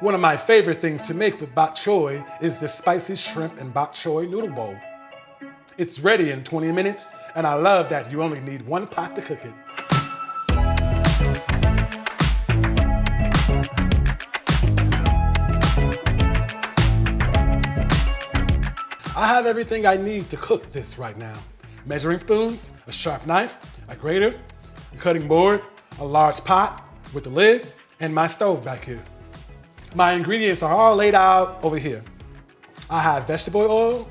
One of my favorite things to make with bok choy is the spicy shrimp and bok choy noodle bowl. It's ready in 20 minutes, and I love that you only need one pot to cook it. I have everything I need to cook this right now. Measuring spoons, a sharp knife, a grater, a cutting board, a large pot with a lid, and my stove back here. My ingredients are all laid out over here. I have vegetable oil,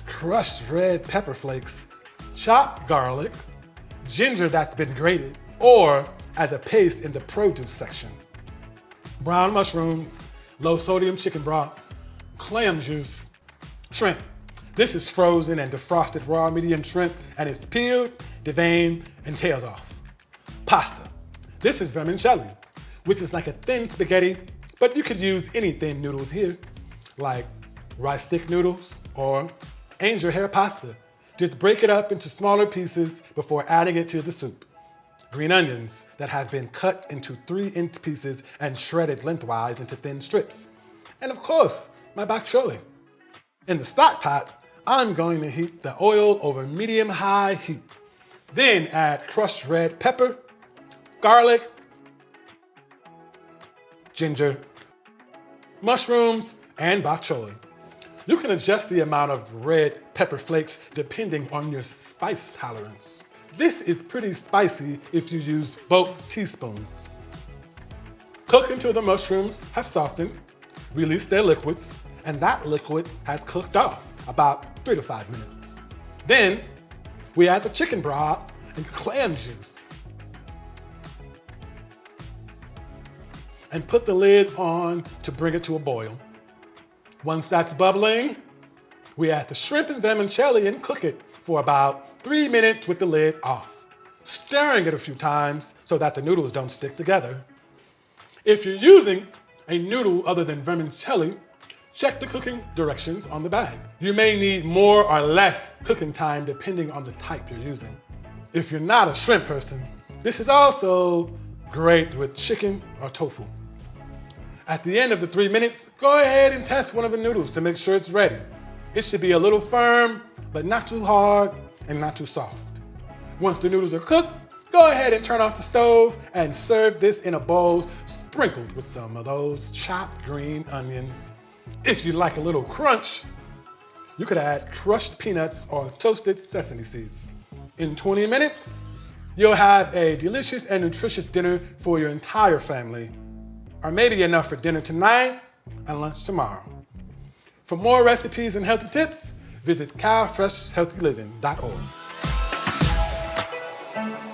crushed red pepper flakes, chopped garlic, ginger that's been grated, or as a paste in the produce section, brown mushrooms, low sodium chicken broth, clam juice, shrimp. This is frozen and defrosted raw medium shrimp, and it's peeled, deveined, and tails off. Pasta. This is vermicelli, which is like a thin spaghetti, but you could use any thin noodles here, like rice stick noodles or angel hair pasta. Just break it up into smaller pieces before adding it to the soup. Green onions that have been cut into 3-inch pieces and shredded lengthwise into thin strips. And of course, my bok choy. In the stock pot, I'm going to heat the oil over medium-high heat. Then add crushed red pepper, garlic, ginger, mushrooms, and bok choy. You can adjust the amount of red pepper flakes depending on your spice tolerance. This is pretty spicy if you use both teaspoons. Cook until the mushrooms have softened, release their liquids, and that liquid has cooked off about 3 to 5 minutes. Then we add the chicken broth and clam juice and put the lid on to bring it to a boil. Once that's bubbling, we add the shrimp and vermicelli and cook it for about 3 minutes with the lid off, stirring it a few times so that the noodles don't stick together. If you're using a noodle other than vermicelli, check the cooking directions on the bag. You may need more or less cooking time depending on the type you're using. If you're not a shrimp person, this is also great with chicken or tofu. At the end of the 3 minutes, go ahead and test one of the noodles to make sure it's ready. It should be a little firm, but not too hard and not too soft. Once the noodles are cooked, go ahead and turn off the stove and serve this in a bowl sprinkled with some of those chopped green onions. If you like a little crunch, you could add crushed peanuts or toasted sesame seeds. In 20 minutes, you'll have a delicious and nutritious dinner for your entire family, or maybe enough for dinner tonight and lunch tomorrow. For more recipes and healthy tips, visit CalFreshHealthyLiving.org.